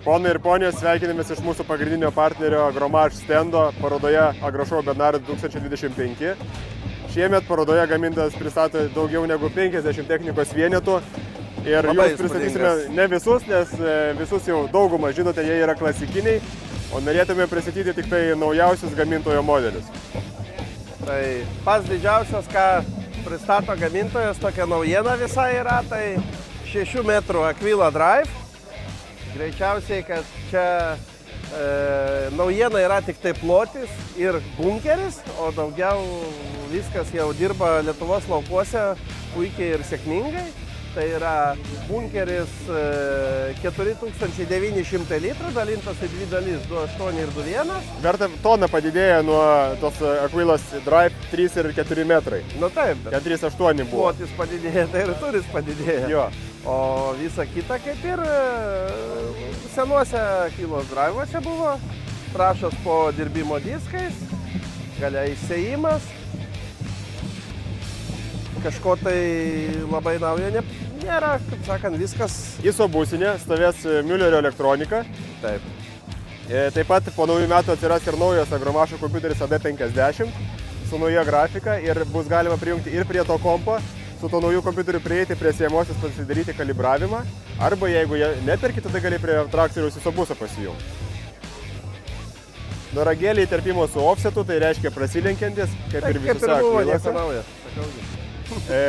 Ponai ir ponios, sveikinamės iš mūsų pagrindinio partnerio Agromaž stendo parodoje Agrošou Bernard 2025. Šiemet parodoje gamintojas pristato daugiau negu 50 technikos vienetų ir Labai jūs pristatysime ne visus, nes visus jau daugumą žinote, jie yra klasikiniai, o norėtume pristatyti tik tai naujausius gamintojo modelius. Tai pats didžiausias, ką pristato gamintojas, tokia naujiena visai yra, tai 6 metrų Aquila Drive. Greičiausiai, kad čia naujiena yra tik tai plotis ir bunkeris, o daugiau viskas jau dirba Lietuvos laukuose puikiai ir sėkmingai. Tai yra bunkeris 4900 litrų, dalintas į dvi dalis, 2,8 ir 2,1. Verta tona padidėjo nuo tos Aquilas Drive 3 ir 4 metrai. Nu taip, bet 4,8 buvo. plotis padidėjo, tai ir turis padidėjo. Jo. O visa kita kaip ir senuose Aquilos Drive'uose buvo. Trašos po dirbimo diskais, galia įsėjimas. Kažko tai labai naujo nėra, kaip sakant, viskas. ISO būsinė, stovės Müllerio elektronika. Taip. Taip pat po naujų metų atsiras ir naujas Agromažo kompiuteris AD50 su nauja grafika ir bus galima prijungti ir prie to kompo, su to naujų kompiuteriu prieiti prie siejamosios pasidaryti kalibravimą, arba jeigu neperki, tada gali prie traktoriaus ISO busą pasijungti. Noragėlė įterpimo su offsetu, tai reiškia prasilenkiantis, kaip ir visose Aquiluose.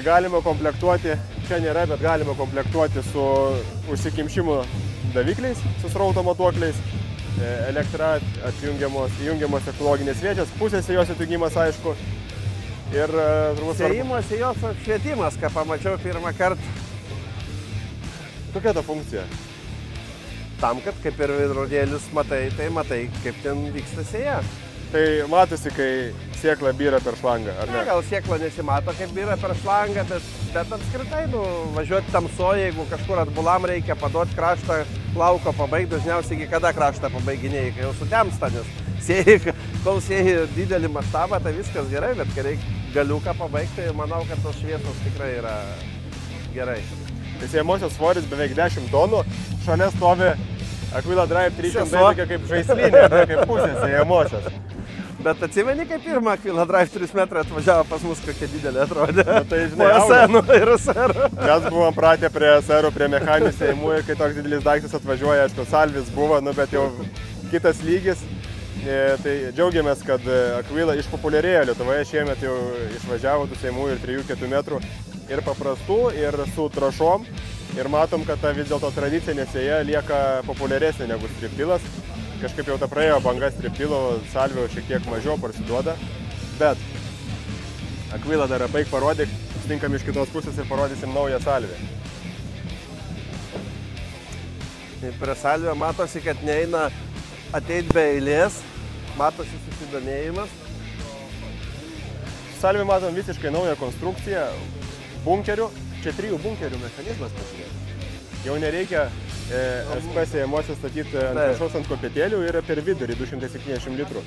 Galima komplektuoti, čia nėra, bet galima komplektuoti su užsikimšimo davikliais, su srauto matuokliais, elektra įjungiamos ekologinės vėžės, pusės jos atjungimas aišku. Ir Sėjimas į jos apšvietimas, ką pamačiau pirmą kartą. Kokia ta funkcija? Tam, kad kaip ir veidrodėlius matai, tai matai, kaip ten vyksta sėja. Tai matosi, kai sėkla byra per šlangą, ar ne? Gal sėkla nesimato, kaip byra per šlangą, bet apskritai, važiuoti tamsoje, jeigu kažkur atbulam reikia paduoti kraštą, lauko pabaigti, dažniausiai iki kada kraštą pabaiginėjai, kai jau sutemsta, nes kol sėji didelį maštabą, tai viskas gerai, bet kai reikia galiuką pabaigti, tai manau, kad tos šviesos tikrai yra gerai. Tai siejamosios svoris beveik 10 tonų, šalia stovi Aquila Drive 300, tokia kaip žaislinė, kaip pusė siejamosios. Bet atsimeni, kaip pirmą Aquila Drive 3 metrą atvažiavo pas mus, kokia didelė atrodė. Nu, tai žinai, SN ir SR. Mes buvom pratę prie SR, prie mechaninių siejimų ir kai toks didelis daiktas atvažiuoja, aišku, salvis buvo, bet jau kitas lygis. Tai džiaugiamės, kad Aquila išpopuliarėjo Lietuvoje, šiemet jau išvažiavo tų siejimų ir 3-4 metrų ir paprastų, ir su trašom. Ir matom, kad ta vis dėlto tradicinė sėja lieka populiaresnė negu striptilas. Kažkaip jau ta praėjo banga striptilo, salvio šiek tiek mažiau parsiduoda. Bet Aquila dar baig parodyk, stinkam iš kitos pusės ir parodysim naują salvę. Prie salvio matosi, kad neina ateiti be eilės, matosi susidomėjimas. Salvė matom visiškai naują konstrukciją, bunkerių. Čia 3 bunkerių mechanizmas pasidėti. Jau nereikia SP siejamosios statyti ant viršaus ant kopėtėlių ir per vidurį 270 litrų.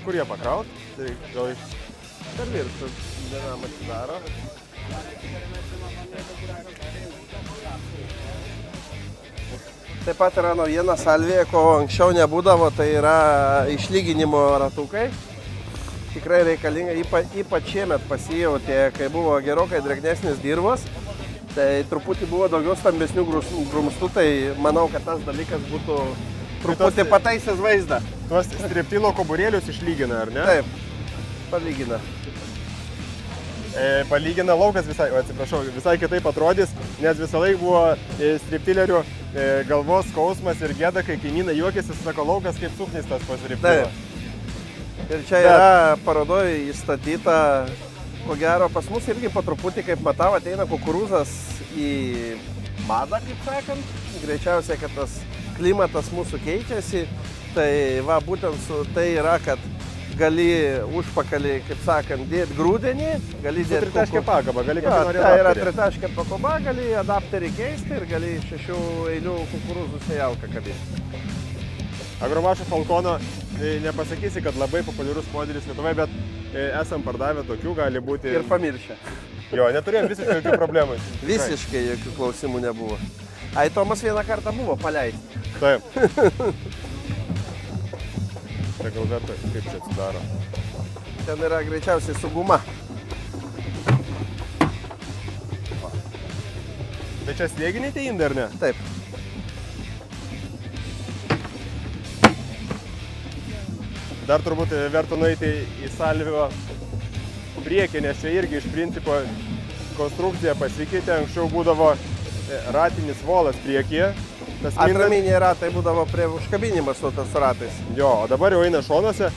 Kur jie pakraut? Tai gal iš... Per viršų vienam atsidaro. Taip pat yra naujiena salvėje, ko anksčiau nebūdavo, tai yra išlyginimo ratukai. Tikrai reikalinga, ypač šiemet pasijautė, kai buvo gerokai drėgnesnis dirvos, tai truputį buvo daugiau stambesnių grumstų, tai manau, kad tas dalykas būtų truputį pataisęs vaizdą. Tuos striptilo koburėlius išlygina, ar ne? Taip, palygina. Palygina laukas visai kitaip atrodys, nes visą laiką buvo striptilerių galvos skausmas ir gėda, kai kaimynai juokėsi, sako, laukas kaip suknistas po striptilo. Ir čia yra parodoje įstatyta, ko gero, pas mus irgi po truputį, kaip matau, ateina kukurūzas į madą, kaip sakant. Greičiausiai, kad tas klimatas mūsų keičiasi, tai va, būtent tai yra, kad gali užpakalį, kaip sakant, dėti grūdenį, gali dėti tritaškę pakabą, gali kaip nori adapterį. Tai yra tritaškę pakaba, gali adapterį keisti ir gali 6 eilių kukurūzų sėjauką kabinti. Agromažo Falcono nepasakysi, kad labai populiarus modelis Lietuvoje, bet esam pardavę tokių, gali būti... Ir pamiršę. Jo, neturėjom visiškai jokių problemų. Visiškai jokių klausimų nebuvo. Ai, Tomas vieną kartą buvo paleisti. Taip. Tai gal verta, kaip čia atsidaro. Ten yra greičiausiai su guma. Tai čia slieginiai tie indai, ar ne? Taip. Dar turbūt verta nueiti į salvio priekį, nes čia irgi iš principo konstrukcija pasikeitė. Anksčiau būdavo ratinis volas priekyje. Atraminiai ratai būdavo prie užkabinimas su tas ratais. Jo, o dabar jau eina šonuose.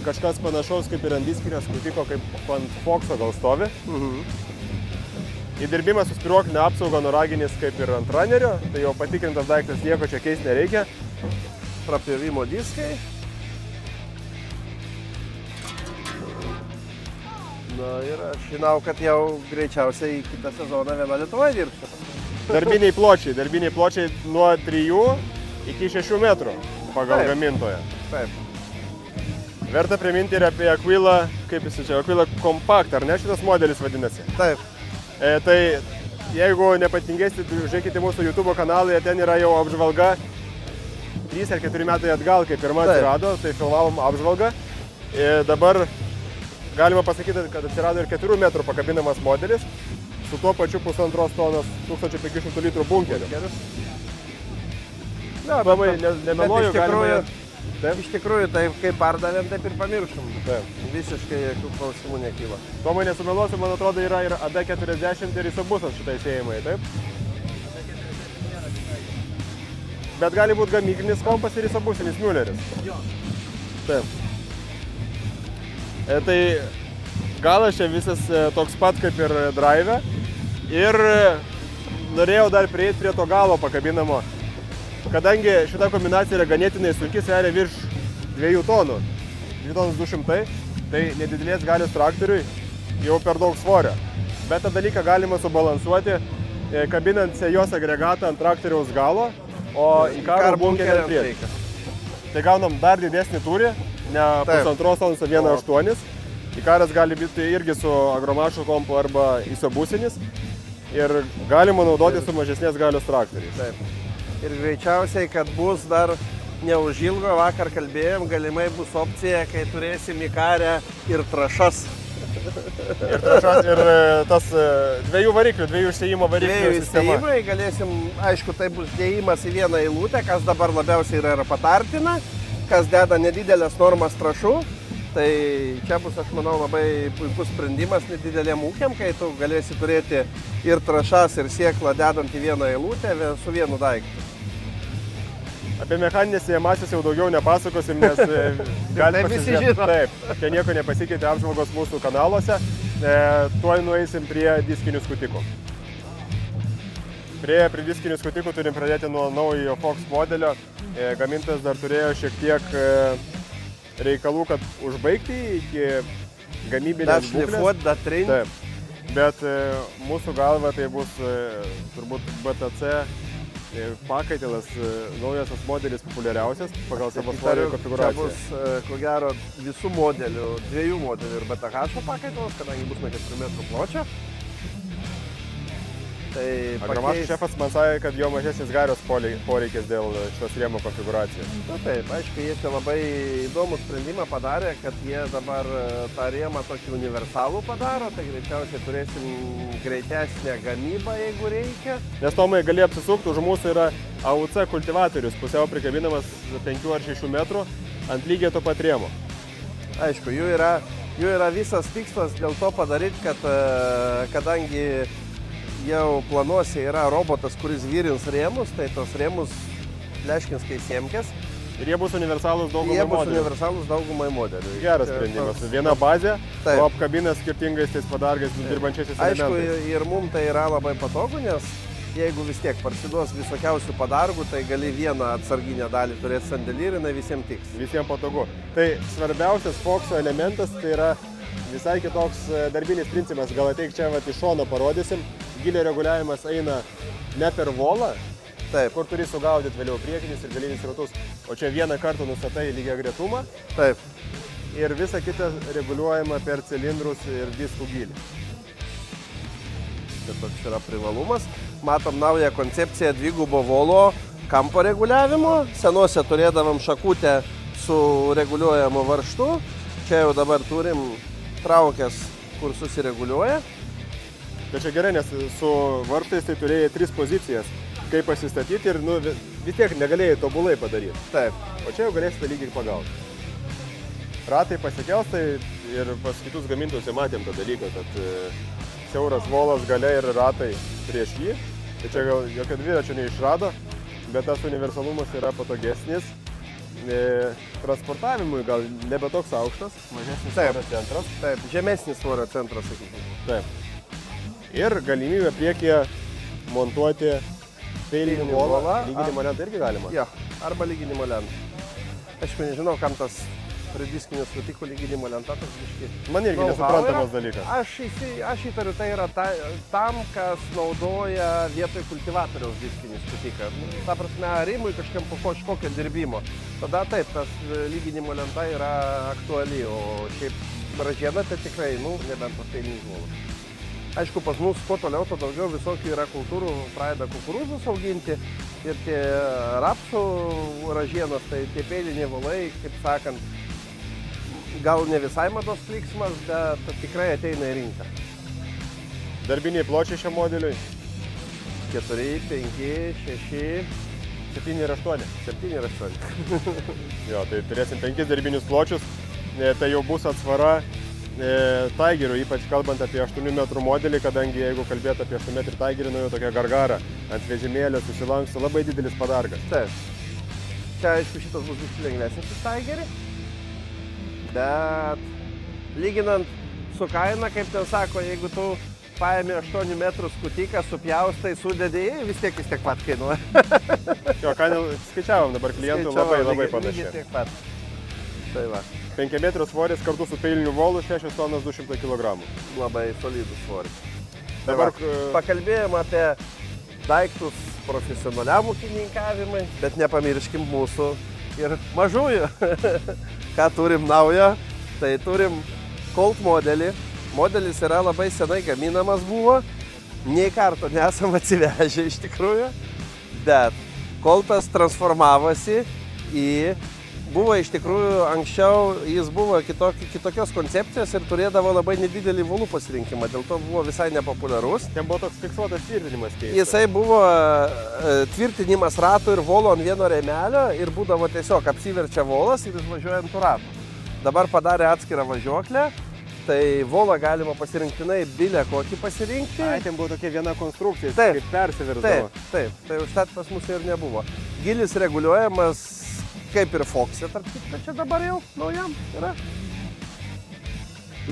Kažkas panašaus kaip ir ant diskinio skutiko, kaip ant Foxo gal stovi. Įdirbimas su spiruoklinė apsauga nuraginis kaip ir ant runnerio. Tai jau patikrintas daiktas, nieko čia keisti nereikia. Prapjovimo diskai. Na ir aš žinau, kad jau greičiausiai kitą sezoną viena Lietuvoje dirbsiu. Darbiniai pločiai nuo 3 iki 6 metrų pagal gamintoją. Taip. Verta priminti ir apie Aquila, kaip jis čia, Aquila Compact, ar ne šitas modelis vadinasi? Taip. Tai jeigu nepatingėsit, žiūrėkite mūsų YouTube kanalą, ten yra jau apžvalga 3 ar 4 metai atgal, kai pirma atsirado, tai filmavom apžvalgą. Dabar galima pasakyti, kad atsirado ir 4 metrų pakabinamas modelis su tuo pačiu 1,5 tonos 1500 litrų bunkeriu. Na, mamai, nemeluoju, galima... Iš tikrųjų, taip kaip pardavėm, taip ir pamiršom. Taip. Visiškai jokių klausimų nekyla. Tomai, nesumeluosiu, man atrodo, yra ir AD40 ir isobusas šitai siejimai, taip? Bet gali būti gamyklinis kompas ir isobusinis Mülleris. Jo. Taip. Tai galas čia visas toks pat kaip ir drive. Ir norėjau dar prieiti prie to galo pakabinamo. Kadangi šita kombinacija yra ganėtinai sunki, sveria virš 2 tonų, 2 tonus 200, tai nedidelės galios traktoriui jau per daug svorio. Bet tą dalyką galima subalansuoti, kabinant sėjos agregatą ant traktoriaus galo, o į karo bunkerį ant priekį. Tai gaunam dar didesnį tūrį, ne 1,5 tonus, o 1,8. Ikaras gali būti irgi su agromašo kompu arba isobusinis ir galima naudoti su mažesnės galios traktoriais. Taip. Ir greičiausiai, kad bus dar neužilgo, vakar kalbėjom, galimai bus opcija, kai turėsim Ikarę ir trašas. Ir trašas, ir tas 2 variklių, 2 užsėjimo variklių sistema. 2 įsėjimai, galėsim, aišku, tai bus dėjimas į vieną eilutę, kas dabar labiausiai yra patartina, kas deda nedidelės normas trašų. Tai čia bus, aš manau, labai puikus sprendimas nedidelėm ūkiam, kai tu galėsi turėti ir trašas, ir sėklą dedant į vieną eilutę su vienu daiktu. Apie mechaninės sėjamąsias jau daugiau nepasakosim, nes galime pasižiūrėti. Taip, čia nieko nepasikeitė apžvalgos mūsų kanaluose. Tuoj nueisim prie diskinių skutikų. Prie diskinių skutikų turim pradėti nuo naujo Fox modelio. Gamintojas dar turėjo šiek tiek reikalų, kad užbaigti iki gamybinės būklės. Šlifuot, trinti. Taip, bet mūsų galva tai bus turbūt BTC pakaitilas, naujasias modelis populiariausias pagal savo svorio konfiguraciją. Čia bus, ko gero, visų modelių, 2 modelių ir BTH pakaitalas, kadangi bus nuo 4 metrų pločio. Tai agromašo šefas man sakė, kad jo mažesnis galios poreikis dėl šios rėmo konfiguracijos. Na taip, aišku, jie čia labai įdomų sprendimą padarė, kad jie dabar tą rėmą tokį universalų padaro, tai greičiausiai turėsim greitesnę gamybą, jeigu reikia. Nes Tomai gali apsisukti, už mūsų yra AUC kultivatorius, pusiau prikabinamas 5 ar 6 metrų ant lygiai to pat rėmo. Aišku, jų yra visas tikslas dėl to padaryti, kad kadangi jau planuose yra robotas, kuris virins rėmus, tai tos rėmus pleškins kai siemkės. Ir jie bus universalūs daugumai modelių. Jie bus universalūs daugumai modelių. Geras sprendimas. Viena bazė, o apkabina skirtingais tais padargais dirbančiaisiais elementais. Aišku, ir mums tai yra labai patogu, nes jeigu vis tiek parsiduos visokiausių padargų, tai gali vieną atsarginę dalį turėti sandėlį ir jinai visiems tiks. Visiems patogu. Tai svarbiausias Foxo elementas tai yra visai kitoks darbinis principas. Gal ateik čia iš šono parodysim. Gilio reguliavimas eina ne per volą, kur turi sugaudyti vėliau priekinis ir galinis ratus, o čia vieną kartą nustatai lygiagretumą. Taip. Ir visa kita reguliuojama per cilindrus ir diskų gilį. Tai toks yra privalumas. Matom naują koncepciją dvigubo volo kampo reguliavimo. Senuose turėdavom šakutę su reguliuojamu varžtu. Čia jau dabar turim traukės, kur susireguliuoja. Tai čia gerai, nes su vartais tai turėjai 3 pozicijas, kaip pasistatyti ir vis tiek negalėjai tobulai padaryti. Taip. O čia jau galėsite lygiai pagauti. Ratai pasikels, tai ir pas kitus gamintojus jau matėm tą dalyką, kad siauras volas gale ir ratai prieš jį. Tai čia gal jokio dviračio neišrado, bet tas universalumas yra patogesnis. Transportavimui gal nebe toks aukštas, mažesnis svorio centras. Taip, žemesnis svorio centras, sakykime. Taip. Ir galimybė priekyje montuoti peilinį volą. Lyginimo lentą irgi galima? Jo, arba lyginimo lentą. Aš nežinau, kam tas pradiskinių skutikų lyginimo lenta, tas biški. Man irgi nesuprantamas dalykas. Aš įtariu, tai yra tam, kas naudoja vietoj kultivatoriaus diskinį skutiką. Ta prasme, rimui kažkokio dirbimo. Tada taip, tas lyginimo lenta yra aktuali, o šiaip ražiena tai tikrai, nebent tas peilinis volas. Aišku, pas mus kuo toliau, to daugiau visokių yra kultūrų, pradeda kukurūzus auginti ir tie rapsų ražienos, tai tie peiliniai volai, kaip sakant, gal ne visai mados klyksmas, bet tikrai ateina į rinką. Darbiniai pločiai šiam modeliui? 4, 5, 6, 7 ir 8. 7 ir 8. Jo, tai turėsim 5 darbinius pločius, tai jau bus atsvara Tigerų, ypač kalbant apie 8 metrų modelį, kadangi jeigu kalbėt apie 8 metrų Tigerį, jau tokia gargara ant vežimėlio susilanksto, labai didelis padargas. Taip. Čia, aišku, šitas bus vis lengvesnis už Tigerį, bet lyginant su kaina, kaip ten sako, jeigu tu paėmė 8 metrų skutiką, supjaustai, sudėdėjai, vis tiek pat kainuoja. Jo, kainą skaičiavom dabar klientų labai panašiai. Lygiai tiek pat. Tai va. 5 metrų svoris kartu su peiliniu volu 6 tonas 200 kg. Labai solidus svoris. Dabar pakalbėjom apie daiktus profesionaliam ūkininkavimui, bet nepamirškim mūsų ir mažųjų. Ką turim naujo? Tai turim Colt modelį. Modelis yra labai senai gaminamas buvo. Nei karto nesam atsivežę iš tikrųjų. Bet Coltas transformavosi į... Buvo iš tikrųjų, anksčiau jis buvo kitokios koncepcijos ir turėdavo labai nedidelį volų pasirinkimą, dėl to buvo visai nepopuliarus. Ten buvo toks fiksuotas tvirtinimas keistas. Jisai buvo tvirtinimas ratų ir volo ant vieno rėmelio ir būdavo tiesiog apsiverčia volas ir jis važiuoja ant tų ratų. Dabar padarė atskirą važiuoklę, tai volą galima pasirinktinai bilę kokį pasirinkti. Ai, ten buvo tokia viena konstrukcija, kaip persivirsdavo. Taip, tai užtat pas mus ir nebuvo. Gilis reguliuojamas kaip ir Fox'e, tarp kitko, čia dabar jau naujam yra.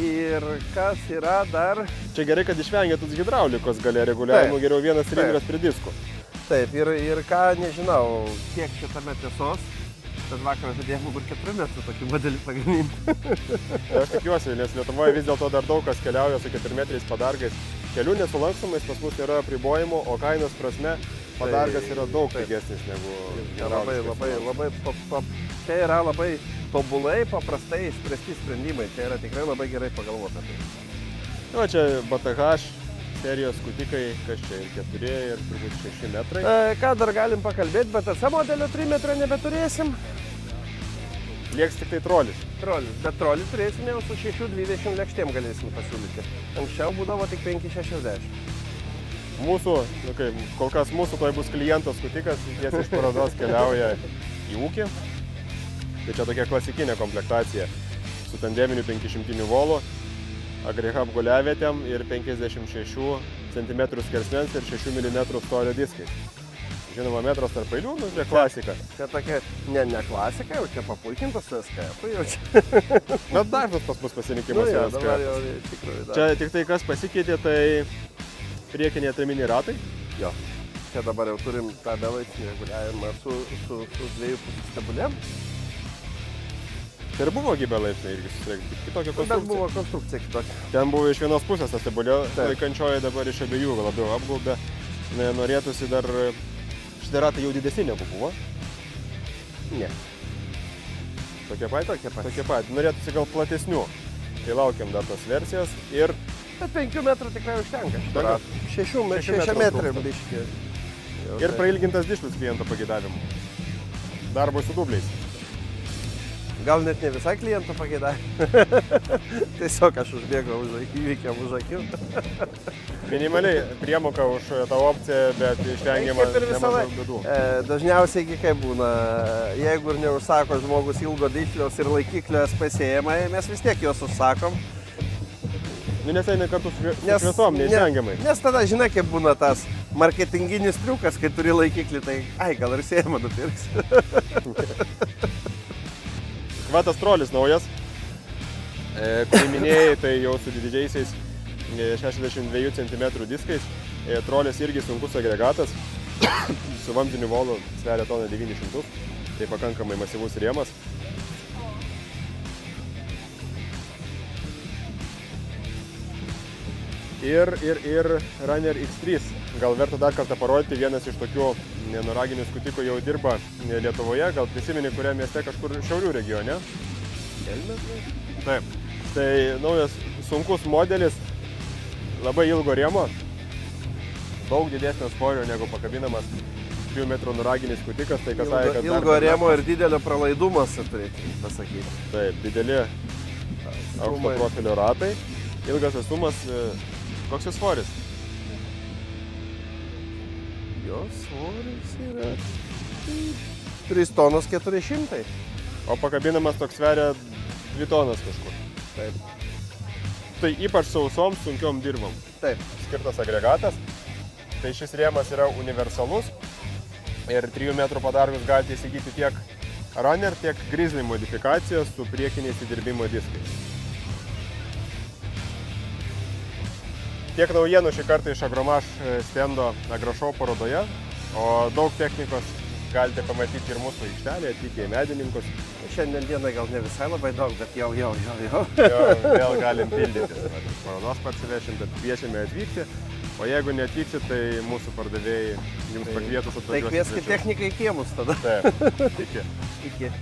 Ir kas yra dar... Čia gerai, kad išvengėtus hidraulikos galia reguliavimų, geriau vienas cilindras prie diskų. Taip, ir ką, nežinau, kiek šitame tiesos, bet vakar žadėjom kur 4 metrų tokį modelį pagaminti. Aš tikiuosi, nes Lietuvoje vis dėlto dar daug kas keliauja su 4 metriais padargais. Kelių nesulankstomais pas mus yra apribojimų, o kainos prasme padargas yra daug pigesnis negu čia yra labai tobulai, paprastai išspręsti sprendimai. Čia yra tikrai labai gerai pagalvota. O čia BTH serijos skutikai, kas čia ir 4 ir turbūt 6 metrai. Ką dar galim pakalbėti, BTC modelio 3 metro nebeturėsim. Lieks tik tai trolis. Bet trolį turėsim jau su 6,20 lėkštėm galėsim pasiūlyti. Anksčiau būdavo tik 5,60. Mūsų, kol kas mūsų toj bus kliento skutikas, jis iš parodos keliauja į ūkį. Tai čia tokia klasikinė komplektacija su tandeminiu 500 volu, agrihab guliavietėm ir 56 cm skersmens ir 6 mm storio diskais. Žinoma, metras tarp eilių, čia klasika. Čia tokia, ne klasika, jau čia papuikintas su SKF-u jau čia. Bet dažnas pas mus pasirinkimas su SKF. Dabar jau iš tikrųjų. Čia tik tai kas pasikeitė, tai priekiniai atraminiai ratai. Jo. Čia dabar jau turim tą belaipsnį reguliavimą su 2,5 stebulėm. Tai ir buvo belaipsniai irgi susirinkti, kitokia konstrukcija. Bet buvo konstrukcija kitokia. Ten buvo iš vienos pusės ta stebulė, laikančioji dabar iš abiejų labiau apgaubė. Norėtųsi dar, šitie ratai jau didesni negu buvo. Ne. Tokie pat? Tokie pat. Norėtųsi gal platesnių. Tai laukiam dar tos versijos ir Bet 5 metrų tikrai užtenka. Užtenka? 6 metrų biški. Ir prailgintas dišlius kliento pageidavimu. Darbo su dubliais. Gal net ne visai kliento pageidavimų. Tiesiog aš užbėgau įvykiam už akių. Minimaliai priemoka už tą opciją, bet išvengiamas nemažai bėdų. Dažniausiai kaip būna, jeigu ir neužsako žmogus ilgo dišliaus ir laikiklio spėsėjimai, mes vis tiek juos užsakom. Nes eina kartu su šviesom, neišvengiamai. Nes tada žinai, kaip būna tas marketinginis triukas, kai turi laikiklį, tai gal ir sėjimą nupirks. Kvatas trolis naujas, kurį minėjai, tai jau su didžiaisiais 62 cm diskais. Trolis irgi sunkus agregatas, su vamzdiniu volu sveria toną 900, tai pakankamai masyvus rėmas. Ir Runner X3. Gal verta dar kartą parodyti, vienas iš tokių nuraginių skutikų jau dirba Lietuvoje, gal prisimeni, kuriam mieste kažkur šiaurių regione. Taip. Tai naujas sunkus modelis, labai ilgo rėmo, daug didesnio svorio negu pakabinamas 3 metrų nuraginis skutikas. Tai ilgo rėmo ir didelio pralaidumas, turėtų pasakyti. Taip, dideli aukšto profilio ratai, ilgas atstumas. Koks jis svoris? Jo svoris yra 3 tonos 400. O pakabinamas toks sveria 2 tonas kažkur. Taip. Tai ypač sausom, sunkiom dirbom. Taip. Skirtas agregatas. Tai šis rėmas yra universalus. Ir 3 metrų padargus galite įsigyti tiek Runner, tiek Grizzly modifikacijos su priekiniais įdirbimo diskais. Tiek naujienų šį kartą iš Agromaš stendo Agrošou parodoje, o daug technikos galite pamatyti ir mūsų aikštelėje, atvykę į medininkus. Šiandien dienai gal ne visai labai daug, bet jau. Vėl galim pildytis. Parodos parsivešim, bet kviečiame atvykti, o jeigu neatvyksit, tai mūsų pardavėjai jums pakvietus atvažiuosit. Tai kvieskit techniką į kiemus tada. Taip, iki. Iki.